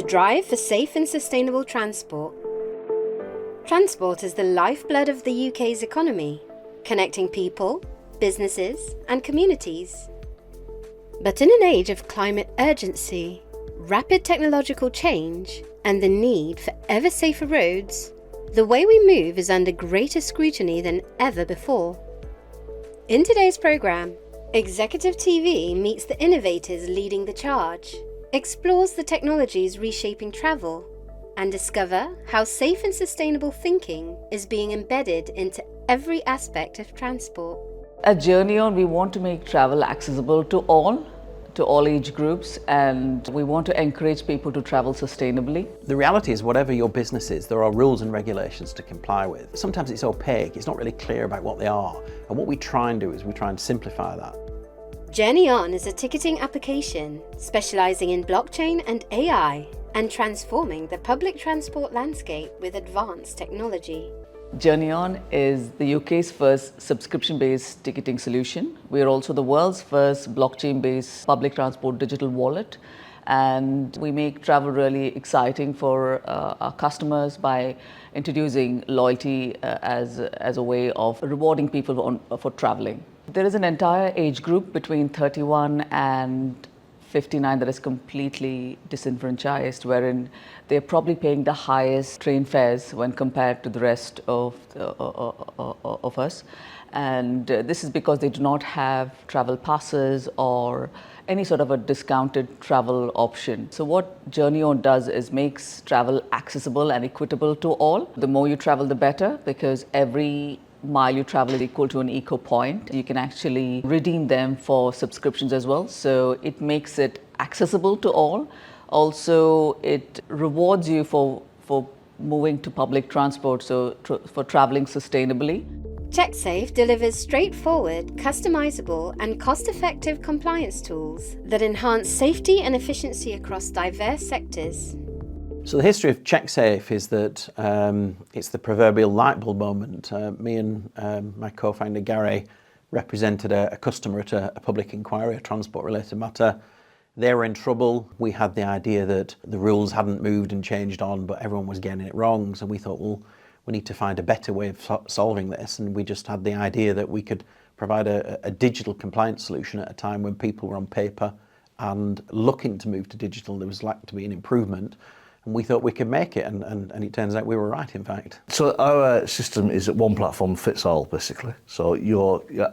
drive for safe and sustainable transport. Transport is the lifeblood of the UK's economy, connecting people, businesses, and communities. But in an age of climate urgency, rapid technological change, and the need for ever safer roads, the way we move is under greater scrutiny than ever before. In today's programme, Executive TV meets the innovators leading the charge, explores the technologies reshaping travel, and discover how safe and sustainable thinking is being embedded into every aspect of transport. At JurnyOn, we want to make travel accessible to all age groups, and we want to encourage people to travel sustainably. The reality is, whatever your business is, there are rules and regulations to comply with. Sometimes it's opaque, it's not really clear about what they are, and what we try and do is we try and simplify that. JurnyOn is a ticketing application specialising in blockchain and AI and transforming the public transport landscape with advanced technology. JurnyOn is the UK's first subscription-based ticketing solution. We are also the world's first blockchain-based public transport digital wallet, and we make travel really exciting for our customers by introducing loyalty as a way of rewarding people for traveling. There is an entire age group between 31 and 59 that is completely disenfranchised, wherein they're probably paying the highest train fares when compared to the rest of us. And this is because they do not have travel passes or any sort of a discounted travel option. So what JurnyOn does is makes travel accessible and equitable to all. The more you travel, the better, because every mile you travel is equal to an eco point. You can actually redeem them for subscriptions as well. So it makes it accessible to all. Also, it rewards you for moving to public transport, so for traveling sustainably. CheckedSafe delivers straightforward, customisable and cost-effective compliance tools that enhance safety and efficiency across diverse sectors. So the history of CheckedSafe is that it's the proverbial light bulb moment. Me and my co-founder Gary represented a customer at a public inquiry, a transport-related matter. They were in trouble. We had the idea that the rules hadn't moved and changed on, but everyone was getting it wrong. So we thought, well, we need to find a better way of solving this. And we just had the idea that we could provide a digital compliance solution at a time when people were on paper and looking to move to digital. There was likely to be an improvement. And we thought we could make it, and it turns out we were right, in fact. So our system is that one platform fits all, basically. So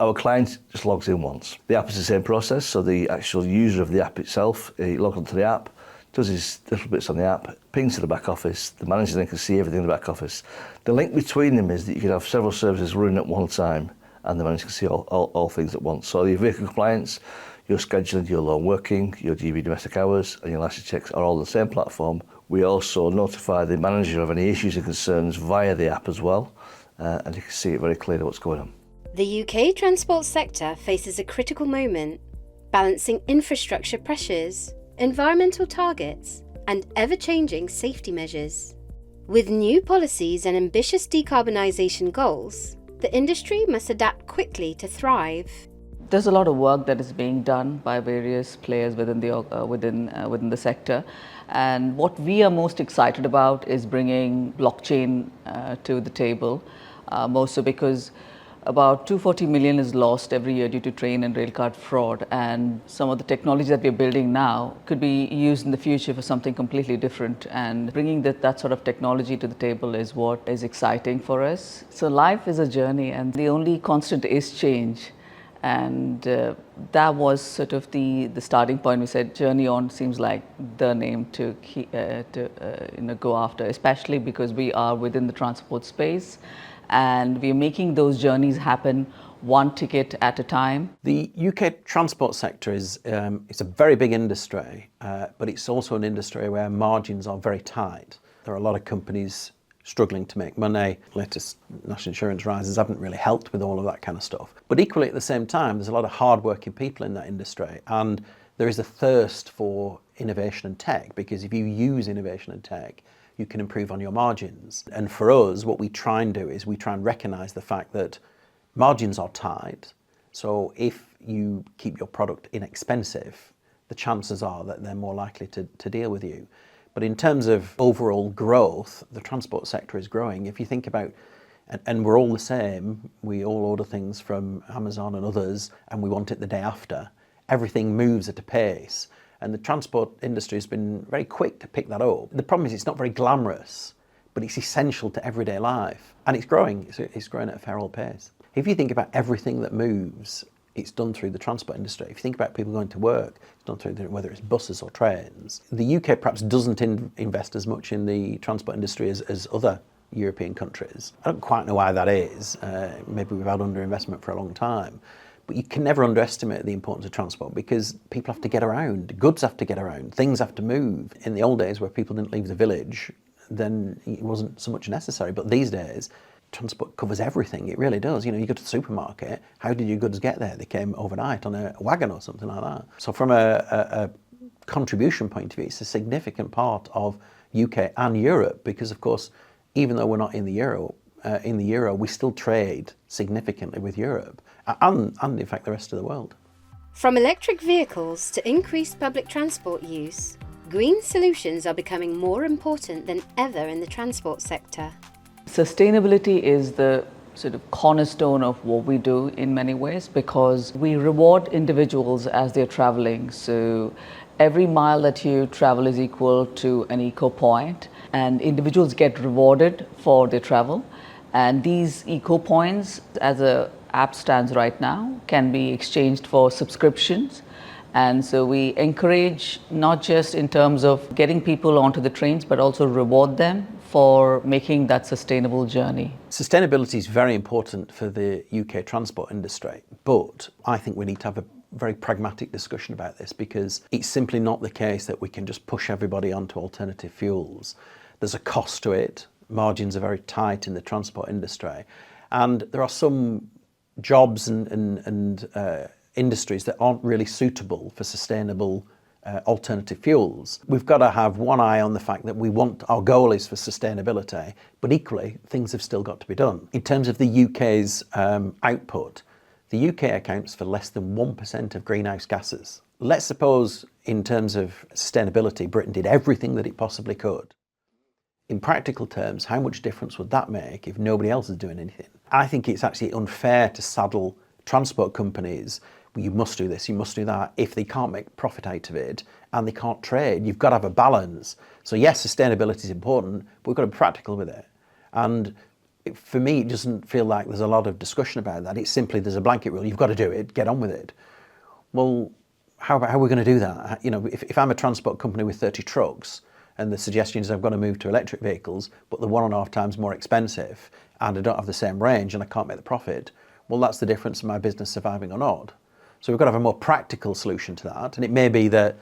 our client just logs in once. The app is the same process, so the actual user of the app itself, he logs onto the app, does his little bits on the app, pings to the back office, the manager then can see everything in the back office. The link between them is that you can have several services running at one time, and the manager can see all things at once. So your vehicle compliance, your scheduling, your loan working, your GB domestic hours, and your license checks are all on the same platform. We also notify the manager of any issues and concerns via the app as well, and you can see it very clearly what's going on. The UK transport sector faces a critical moment, balancing infrastructure pressures, environmental targets, and ever-changing safety measures. With new policies and ambitious decarbonisation goals, the industry must adapt quickly to thrive. There's a lot of work that is being done by various players within the sector, and what we are most excited about is bringing blockchain to the table, more so because about 240 million is lost every year due to train and rail card fraud, and some of the technology that we're building now could be used in the future for something completely different, and bringing that sort of technology to the table is what is exciting for us. So life is a journey, and the only constant is change. And that was sort of the starting point. We said JurnyOn seems like the name to go after, especially because we are within the transport space and we're making those journeys happen one ticket at a time. The UK transport sector is it's a very big industry, but it's also an industry where margins are very tight. There are a lot of companies struggling to make money. Latest national insurance rises haven't really helped with all of that kind of stuff. But equally at the same time, there's a lot of hard-working people in that industry, and there is a thirst for innovation and tech, because if you use innovation and tech, you can improve on your margins. And for us, what we try and do is we try and recognise the fact that margins are tight. So if you keep your product inexpensive, the chances are that they're more likely to deal with you. But in terms of overall growth, the transport sector is growing. If you think about, and we're all the same, we all order things from Amazon and others, and we want it the day after. Everything moves at a pace, and the transport industry has been very quick to pick that up. The problem is it's not very glamorous, but it's essential to everyday life, and it's growing. It's growing at a fair old pace. If you think about everything that moves, it's done through the transport industry. If you think about people going to work, it's done through whether it's buses or trains. The UK perhaps doesn't invest as much in the transport industry as other European countries. I don't quite know why that is. Maybe we've had underinvestment for a long time. But you can never underestimate the importance of transport because people have to get around, goods have to get around, things have to move. In the old days where people didn't leave the village, then it wasn't so much necessary. But these days, transport covers everything. It really does. You know, you go to the supermarket, how did your goods get there? They came overnight on a wagon or something like that. So from a contribution point of view, it's a significant part of UK and Europe because, of course, even though we're not in the euro, we still trade significantly with Europe and in fact the rest of the world. From electric vehicles to increased public transport use, green solutions are becoming more important than ever in the transport sector. Sustainability is the sort of cornerstone of what we do in many ways because we reward individuals as they're traveling. So every mile that you travel is equal to an eco point, and individuals get rewarded for their travel. And these eco points, as a app stands right now, can be exchanged for subscriptions. And so we encourage not just in terms of getting people onto the trains, but also reward them for making that sustainable journey. Sustainability is very important for the UK transport industry, but I think we need to have a very pragmatic discussion about this because it's simply not the case that we can just push everybody onto alternative fuels. There's a cost to it. Margins are very tight in the transport industry, and there are some jobs and industries that aren't really suitable for sustainable alternative fuels. We've got to have one eye on the fact that our goal is for sustainability, but equally things have still got to be done. In terms of the UK's output, the UK accounts for less than 1% of greenhouse gases. Let's suppose in terms of sustainability, Britain did everything that it possibly could. In practical terms, how much difference would that make if nobody else is doing anything? I think it's actually unfair to saddle transport companies, well, you must do this, you must do that, if they can't make profit out of it and they can't trade. You've got to have a balance. So yes, sustainability is important, but we've got to be practical with it. And for me, it doesn't feel like there's a lot of discussion about that. It's simply there's a blanket rule, you've got to do it, get on with it. Well, how are we going to do that? You know, if I'm a transport company with 30 trucks, and the suggestion is I've got to move to electric vehicles, but they're 1.5 times more expensive, and I don't have the same range, and I can't make the profit. Well, that's the difference in my business surviving or not. So we've got to have a more practical solution to that, and it may be that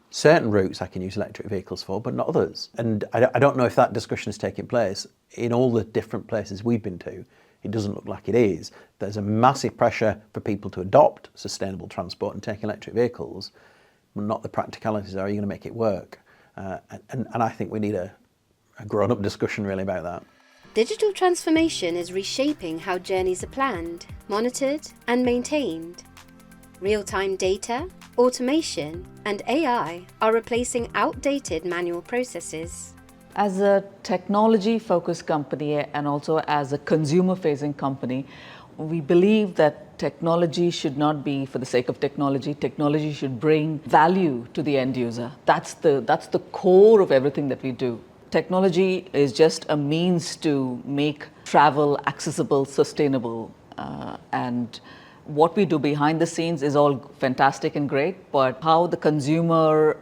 certain routes I can use electric vehicles for, but not others. And I don't know if that discussion is taking place. In all the different places we've been to, it doesn't look like it is. There's a massive pressure for people to adopt sustainable transport and take electric vehicles, but not the practicalities. Are you going to make it work? And I think we need a grown-up discussion really about that. Digital transformation is reshaping how journeys are planned, monitored, and maintained. Real-time data, automation, and AI are replacing outdated manual processes. As a technology-focused company and also as a consumer-facing company, we believe that technology should not be for the sake of technology. Technology should bring value to the end user. That's the core of everything that we do. Technology is just a means to make travel accessible, sustainable, and what we do behind the scenes is all fantastic and great, but how the consumer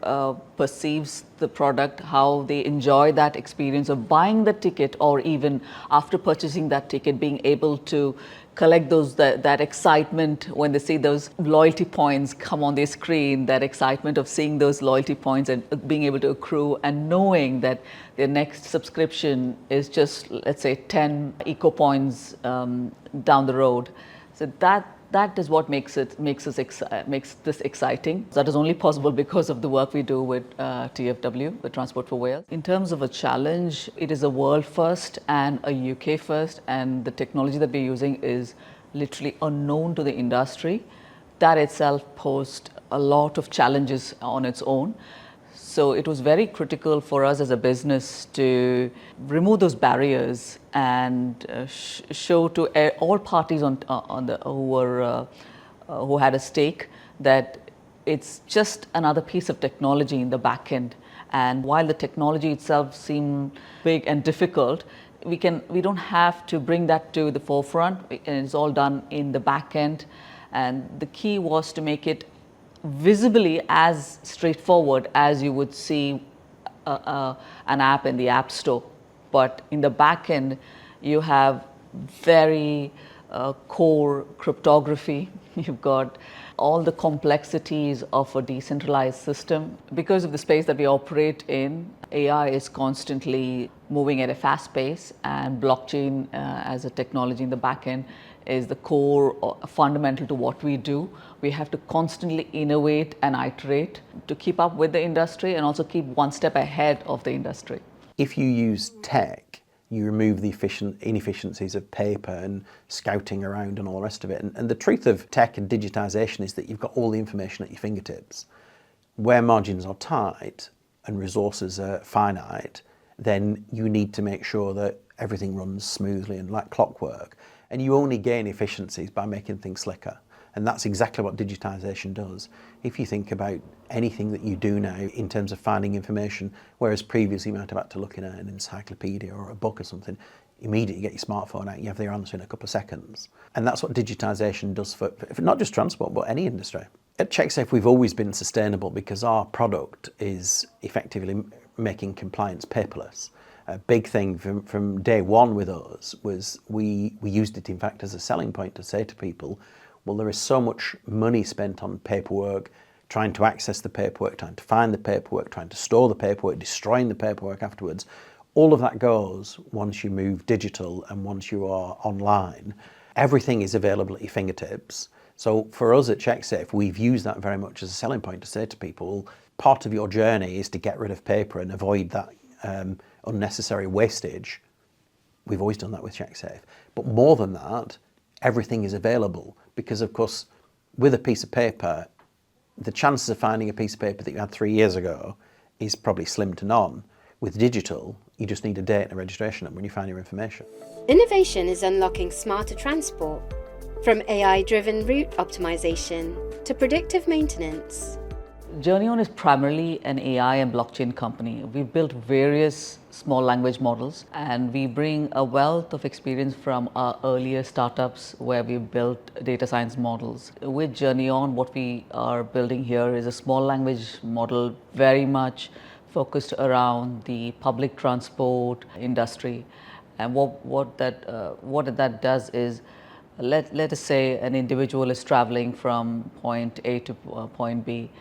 perceives the product, how they enjoy that experience of buying the ticket, or even after purchasing that ticket, being able to collect that excitement when they see those loyalty points come on their screen, that excitement of seeing those loyalty points and being able to accrue and knowing that their next subscription is just, let's say, 10 eco points down the road. So that is what makes this exciting. That is only possible because of the work we do with TFW, the Transport for Wales. In terms of a challenge, it is a world first and a UK first, and the technology that we're using is literally unknown to the industry. That itself posed a lot of challenges on its own. So it was very critical for us as a business to remove those barriers and show to all parties who had a stake that it's just another piece of technology in the back end. And while the technology itself seemed big and difficult, we don't have to bring that to the forefront, and it's all done in the back end. And the key was to make it visibly as straightforward as you would see an app in the App Store. But in the back end, you have very core cryptography. You've got all the complexities of a decentralized system. Because of the space that we operate in, AI is constantly moving at a fast pace, and blockchain as a technology in the back end is the core fundamental to what we do. We have to constantly innovate and iterate to keep up with the industry and also keep one step ahead of the industry. If you use tech, you remove the inefficiencies of paper and scouting around and all the rest of it. And the truth of tech and digitisation is that you've got all the information at your fingertips. Where margins are tight and resources are finite, then you need to make sure that everything runs smoothly and like clockwork. And you only gain efficiencies by making things slicker. And that's exactly what digitisation does. If you think about anything that you do now in terms of finding information, whereas previously you might have had to look in an encyclopedia or a book or something, immediately you get your smartphone out, you have the answer in a couple of seconds. And that's what digitisation does for not just transport, but any industry. At CheckedSafe, we've always been sustainable because our product is effectively making compliance paperless. A big thing from day one with us was we used it, in fact, as a selling point to say to people, well, there is so much money spent on paperwork, trying to access the paperwork, trying to find the paperwork, trying to store the paperwork, destroying the paperwork afterwards. All of that goes once you move digital and once you are online. Everything is available at your fingertips. So for us at CheckedSafe, we've used that very much as a selling point to say to people, part of your journey is to get rid of paper and avoid that unnecessary wastage. We've always done that with CheckedSafe. But more than that, everything is available because, of course, with a piece of paper, the chances of finding a piece of paper that you had 3 years ago is probably slim to none. With digital, you just need a date and a registration number when you find your information. Innovation is unlocking smarter transport, from AI-driven route optimization to predictive maintenance. JurnyOn is primarily an AI and blockchain company. We've built various small language models, and we bring a wealth of experience from our earlier startups where we built data science models. With JurnyOn, what we are building here is a small language model very much focused around the public transport industry. And what that does is, let us say an individual is traveling from point A to point B.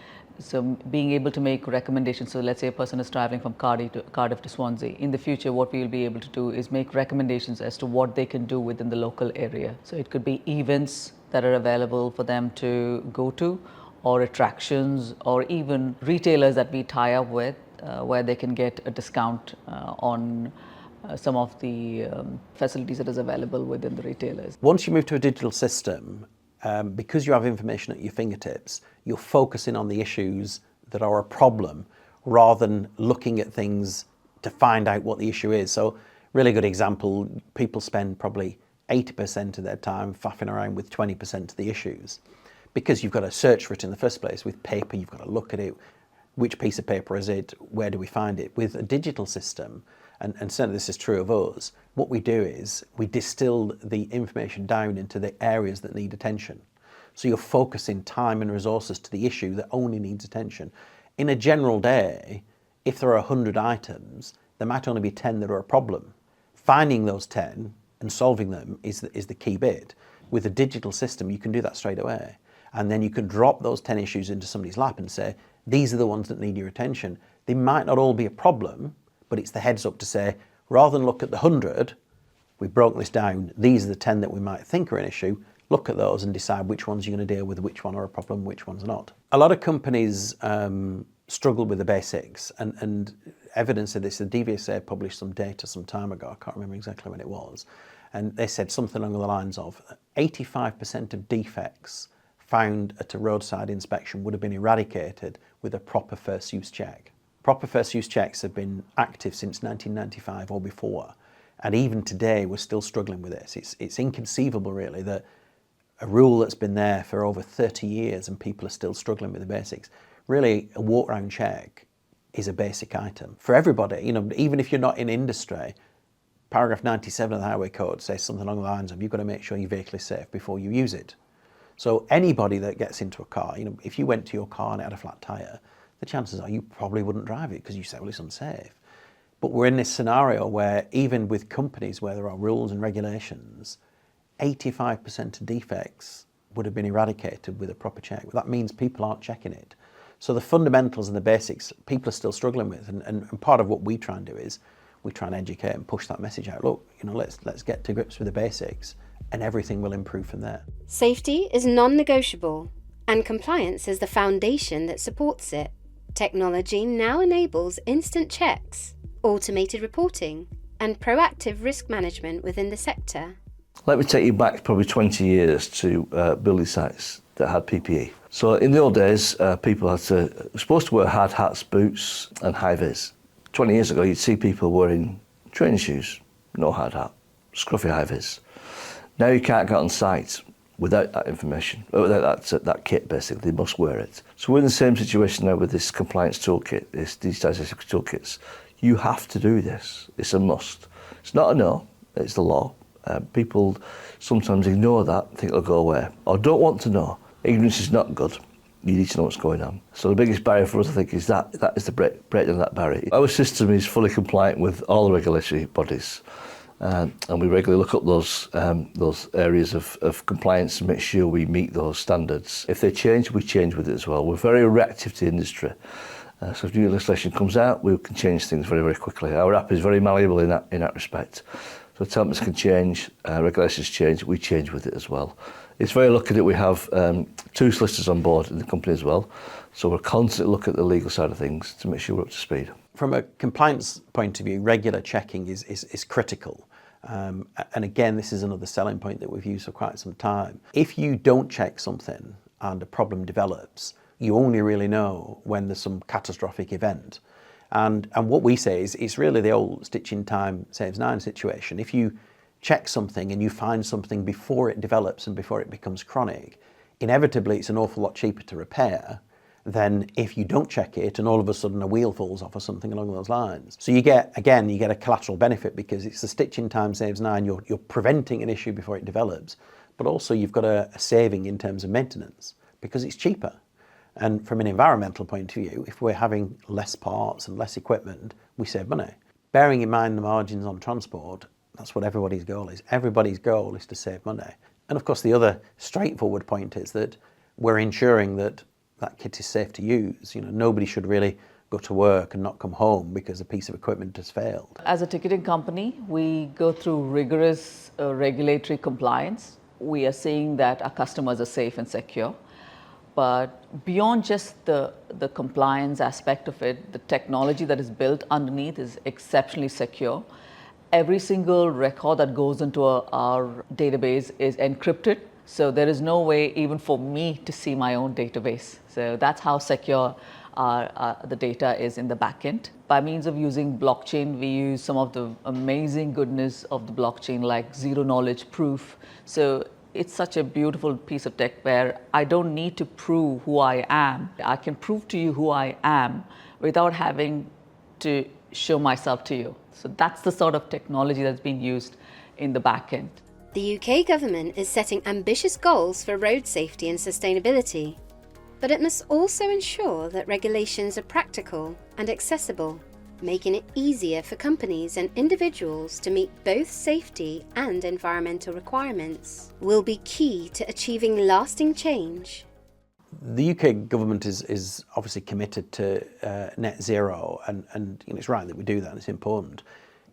So being able to make recommendations. So let's say a person is traveling from Cardiff to Swansea. In the future, what we will be able to do is make recommendations as to what they can do within the local area. So it could be events that are available for them to go to, or attractions, or even retailers that we tie up with where they can get a discount on some of the facilities that is available within the retailers. Once you move to a digital system, because you have information at your fingertips, you're focusing on the issues that are a problem rather than looking at things to find out what the issue is. So really good example, people spend probably 80% of their time faffing around with 20% of the issues. Because you've got to search for it in the first place. With paper, you've got to look at it. Which piece of paper is it? Where do we find it? With a digital system, and certainly this is true of us, what we do is we distill the information down into the areas that need attention. So you're focusing time and resources to the issue that only needs attention. In a general day, if there are 100 items, there might only be 10 that are a problem. Finding those 10 and solving them is the key bit. With a digital system, you can do that straight away. And then you can drop those 10 issues into somebody's lap and say, these are the ones that need your attention. They might not all be a problem, but it's the heads up to say, rather than look at the 100, we've broken this down, these are the 10 that we might think are an issue, look at those and decide which ones you're going to deal with, which one are a problem, which one's not. A lot of companies struggle with the basics, and evidence of this, the DVSA published some data some time ago, I can't remember exactly when it was, and they said something along the lines of 85% of defects found at a roadside inspection would have been eradicated with a proper first use check. Proper first use checks have been active since 1995 or before, and even today we're still struggling with this. It's inconceivable really that a rule that's been there for over 30 years and people are still struggling with the basics. Really, a walk round check is a basic item for everybody. You know, even if you're not in industry, paragraph 97 of the Highway Code says something along the lines of you've got to make sure your vehicle is safe before you use it. So anybody that gets into a car, you know, if you went to your car and it had a flat tyre, the chances are you probably wouldn't drive it because you say, well, it's unsafe. But we're in this scenario where even with companies where there are rules and regulations, 85% of defects would have been eradicated with a proper check. That means people aren't checking it. So the fundamentals and the basics people are still struggling with, and part of what we try and do is we try and educate and push that message out. Look, you know, let's get to grips with the basics and everything will improve from there. Safety is non-negotiable, and compliance is the foundation that supports it. Technology now enables instant checks, automated reporting, and proactive risk management within the sector. Let me take you back probably 20 years to building sites that had PPE. So in the old days, people were supposed to wear hard hats, boots and high vis. 20 years ago, you'd see people wearing training shoes, no hard hat, scruffy high vis. Now you can't get on site without that information, without that kit basically, they must wear it. So we're in the same situation now with this compliance toolkit, this digitisation toolkits. You have to do this, it's a must. It's not a no, it's the law. People sometimes ignore that, think it'll go away, or don't want to know. Ignorance is not good. You need to know what's going on. So the biggest barrier for us, I think, is that is the breakdown of that barrier. Our system is fully compliant with all the regulatory bodies, and we regularly look up those areas of compliance to make sure we meet those standards. If they change, we change with it as well. We're very reactive to the industry. So if new legislation comes out, we can change things very, very quickly. Our app is very malleable in that respect. So templates can change, regulations change, we change with it as well. It's very lucky that we have 2 solicitors on board in the company as well. So we're constantly looking at the legal side of things to make sure we're up to speed. From a compliance point of view, regular checking is critical. And again, this is another selling point that we've used for quite some time. If you don't check something and a problem develops, you only really know when there's some catastrophic event. And what we say is it's really the old stitch in time saves 9 situation. If you check something and you find something before it develops and before it becomes chronic, inevitably it's an awful lot cheaper to repair than if you don't check it and all of a sudden a wheel falls off or something along those lines. So you get a collateral benefit because it's the stitch in time saves 9. You're preventing an issue before it develops, but also you've got a saving in terms of maintenance because it's cheaper. And from an environmental point of view, if we're having less parts and less equipment, we save money. Bearing in mind the margins on transport, that's what everybody's goal is. Everybody's goal is to save money. And of course, the other straightforward point is that we're ensuring that that kit is safe to use. You know, nobody should really go to work and not come home because a piece of equipment has failed. As a ticketing company, we go through rigorous regulatory compliance. We are seeing that our customers are safe and secure. But beyond just the compliance aspect of it, the technology that is built underneath is exceptionally secure. Every single record that goes into our database is encrypted. So there is no way even for me to see my own database. So that's how secure the data is in the backend. By means of using blockchain, we use some of the amazing goodness of the blockchain like zero knowledge proof. So it's such a beautiful piece of tech where I don't need to prove who I am. I can prove to you who I am without having to show myself to you. So that's the sort of technology that's being used in the back end. The UK government is setting ambitious goals for road safety and sustainability, but it must also ensure that regulations are practical and accessible, making it easier for companies and individuals to meet both safety and environmental requirements will be key to achieving lasting change. The UK government is obviously committed to net zero, and you know, it's right that we do that, and it's important.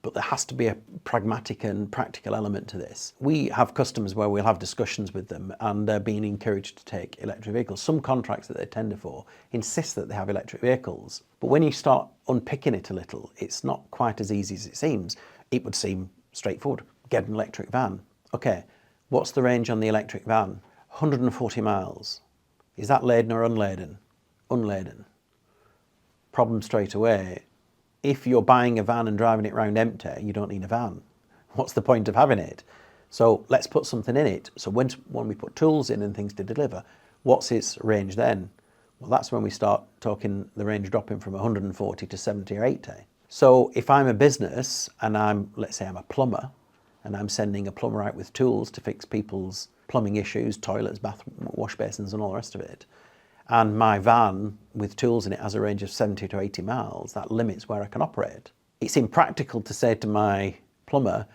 But there has to be a pragmatic and practical element to this. We have customers where we'll have discussions with them and they're being encouraged to take electric vehicles. Some contracts that they tender for insist that they have electric vehicles. But when you start unpicking it a little, it's not quite as easy as it seems. It would seem straightforward. Get an electric van. Okay, what's the range on the electric van? 140 miles. Is that laden or unladen? Unladen. problem straight away. If you're buying a van and driving it around empty, you don't need a van. What's the point of having it? So let's put something in it. So when we put tools in and things to deliver, what's its range then? Well, that's when we start talking the range dropping from 140 to 70 or 80. So if I'm a business and let's say I'm a plumber, and I'm sending a plumber out with tools to fix people's plumbing issues, toilets, bath, wash basins and all the rest of it, and my van with tools in it has a range of 70 to 80 miles, that limits where I can operate. It's impractical to say to my plumber,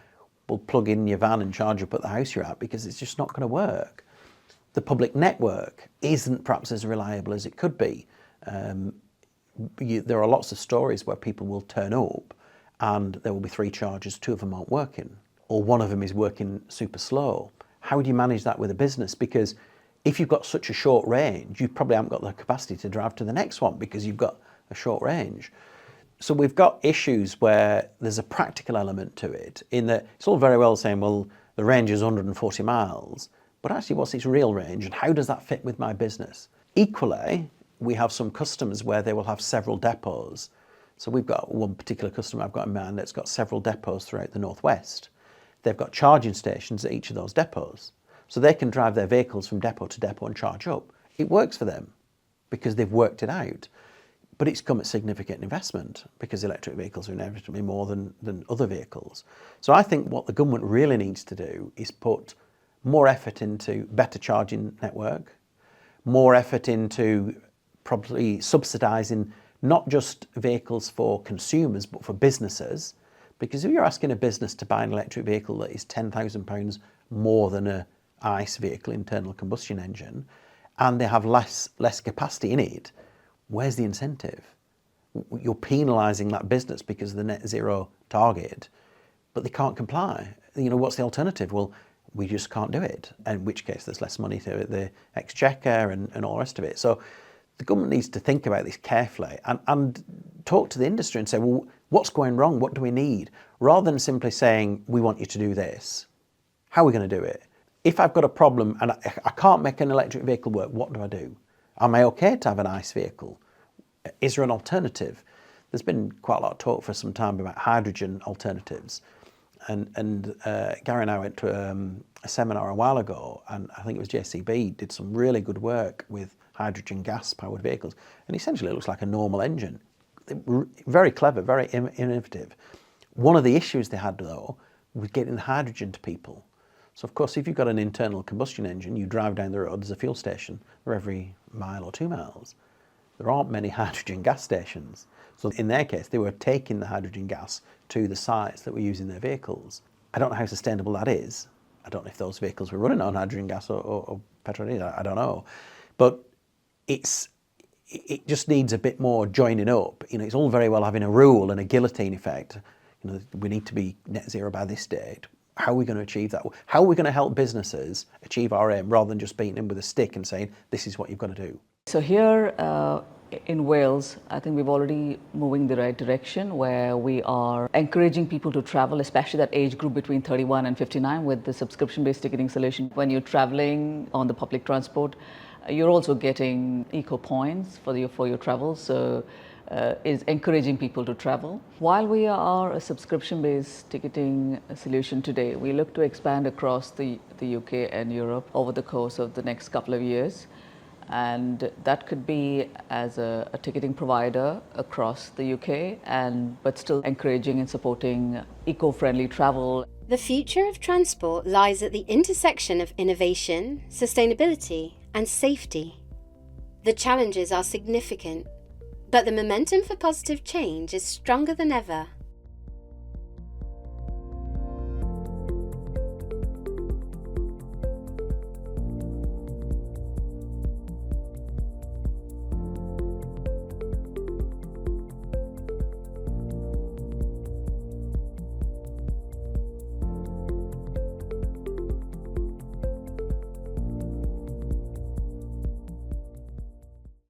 we'll plug in your van and charge up at the house you're at, because it's just not going to work. The public network isn't perhaps as reliable as it could be. There are lots of stories where people will turn up and there will be 3 chargers, 2 of them aren't working, or one of them is working super slow. How do you manage that with a business? Because if you've got such a short range, you probably haven't got the capacity to drive to the next one because you've got a short range. So we've got issues where there's a practical element to it, in that it's all very well saying, well, the range is 140 miles, but actually what's its real range and how does that fit with my business? Equally, we have some customers where they will have several depots. So we've got one particular customer I've got in mind that's got several depots throughout the northwest. They've got charging stations at each of those depots. So they can drive their vehicles from depot to depot and charge up. It works for them because they've worked it out. But it's come at significant investment because electric vehicles are inevitably more than other vehicles. So I think what the government really needs to do is put more effort into better charging network, more effort into probably subsidising not just vehicles for consumers but for businesses. Because if you're asking a business to buy an electric vehicle that is £10,000 more than a ICE vehicle, internal combustion engine, and they have less capacity in it, where's the incentive? You're penalising that business because of the net zero target, but they can't comply. What's the alternative? Well, we just can't do it, in which case there's less money to the exchequer and all the rest of it. So the government needs to think about this carefully and talk to the industry and say, well, what's going wrong? What do we need? Rather than simply saying, we want you to do this. How are we going to do it? If I've got a problem and I can't make an electric vehicle work, what do I do? Am I okay to have an ICE vehicle? Is there an alternative? There's been quite a lot of talk for some time about hydrogen alternatives. And Gary and I went to a seminar a while ago, and I think it was JCB, did some really good work with hydrogen gas powered vehicles. And essentially it looks like a normal engine. Very clever, very innovative. One of the issues they had though was getting hydrogen to people. So of course, if you've got an internal combustion engine, you drive down the road, there's a fuel station for every mile or 2 miles. There aren't many hydrogen gas stations. So in their case, they were taking the hydrogen gas to the sites that were using their vehicles. I don't know how sustainable that is. I don't know if those vehicles were running on hydrogen gas or petrol. I don't know. But it just needs a bit more joining up. It's all very well having a rule and a guillotine effect. We need to be net zero by this date. How are we going to achieve that? How are we going to help businesses achieve our aim rather than just beating them with a stick and saying, this is what you've got to do? So here in Wales, I think we're already moving the right direction where we are encouraging people to travel, especially that age group between 31 and 59 with the subscription-based ticketing solution. When you're traveling on the public transport, you're also getting eco points for your travel. So is encouraging people to travel. While we are a subscription-based ticketing solution today, we look to expand across the UK and Europe over the course of the next couple of years. And that could be as a ticketing provider across the UK, but still encouraging and supporting eco-friendly travel. The future of transport lies at the intersection of innovation, sustainability, and safety. The challenges are significant, but the momentum for positive change is stronger than ever.